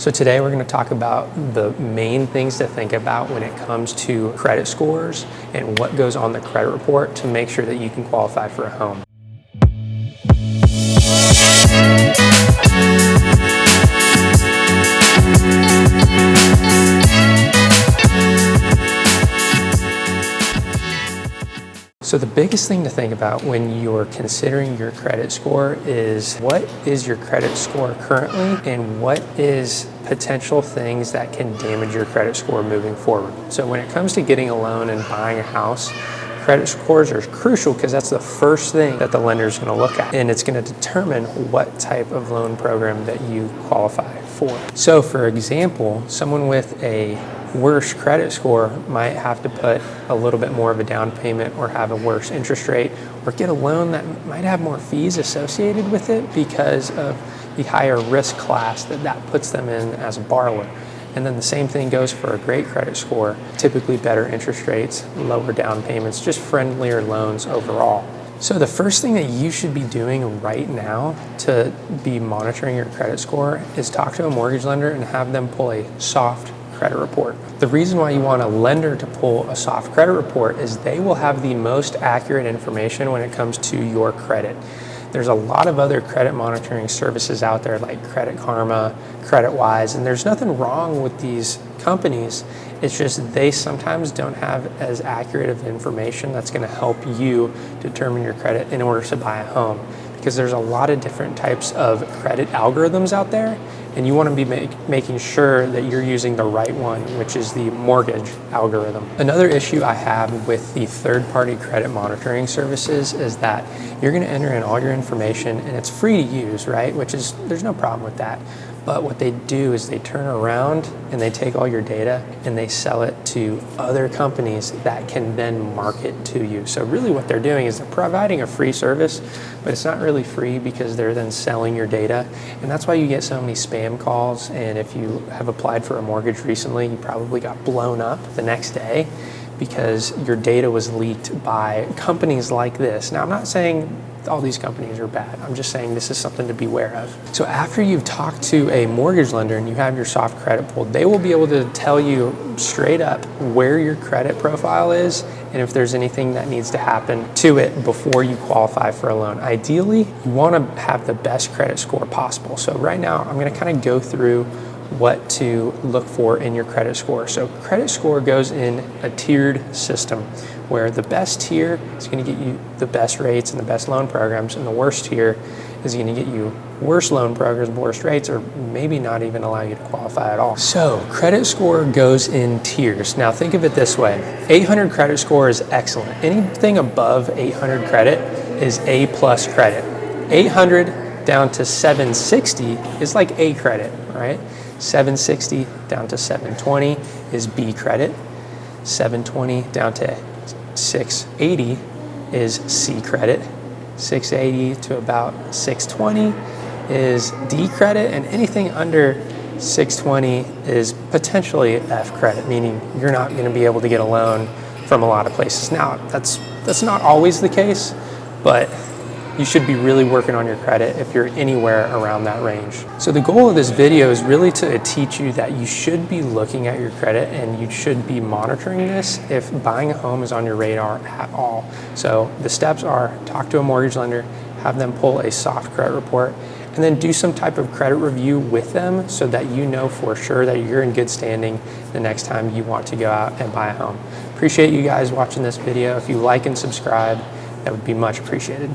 So today we're going to talk about the main things to think about when it comes to credit scores and what goes on the credit report to make sure that you can qualify for a home. So the biggest thing to think about when you're considering your credit score is what is your credit score currently and what is potential things that can damage your credit score moving forward. So when it comes to getting a loan and buying a house, credit scores are crucial because that's the first thing that the lender is going to look at, and it's going to determine what type of loan program that you qualify for. So for example, someone with a worse credit score might have to put a little bit more of a down payment or have a worse interest rate or get a loan that might have more fees associated with it because of the higher risk class that puts them in as a borrower. And then the same thing goes for a great credit score, typically better interest rates, lower down payments, just friendlier loans overall. So the first thing that you should be doing right now to be monitoring your credit score is talk to a mortgage lender and have them pull a soft credit report. The reason why you want a lender to pull a soft credit report is they will have the most accurate information when it comes to your credit. There's a lot of other credit monitoring services out there like Credit Karma, CreditWise, and there's nothing wrong with these companies. It's just they sometimes don't have as accurate of information that's going to help you determine your credit in order to buy a home, because there's a lot of different types of credit algorithms out there, and you want to be making sure that you're using the right one, which is the mortgage algorithm. Another issue I have with the third-party credit monitoring services is that you're going to enter in all your information and it's free to use, right? There's no problem with that. But what they do is they turn around and they take all your data and they sell it to other companies that can then market to you. So really what they're doing is they're providing a free service, but it's not really free because they're then selling your data. And that's why you get so many spam calls. And if you have applied for a mortgage recently, you probably got blown up the next day because your data was leaked by companies like this. Now, I'm not saying all these companies are bad. I'm just saying this is something to be aware of. So after you've talked to a mortgage lender and you have your soft credit pulled, they will be able to tell you straight up where your credit profile is and if there's anything that needs to happen to it before you qualify for a loan. Ideally, you want to have the best credit score possible. So right now, I'm going to kind of go through what to look for in your credit score. So credit score goes in a tiered system where the best tier is going to get you the best rates and the best loan programs, and the worst tier is going to get you worse loan programs, worse rates, or maybe not even allow you to qualify at all. So credit score goes in tiers. Now think of it this way. 800 credit score is excellent. Anything above 800 credit is A+ credit. 800 down to 760 is like A credit, right? 760 down to 720 is B credit. 720 down to 680 is C credit. 680 to about 620 is D credit, and anything under 620 is potentially F credit, meaning you're not going to be able to get a loan from a lot of places. Now, that's not always the case, but you should be really working on your credit if you're anywhere around that range. So the goal of this video is really to teach you that you should be looking at your credit and you should be monitoring this if buying a home is on your radar at all. So the steps are talk to a mortgage lender, have them pull a soft credit report, and then do some type of credit review with them so that you know for sure that you're in good standing the next time you want to go out and buy a home. Appreciate you guys watching this video. If you like and subscribe, that would be much appreciated.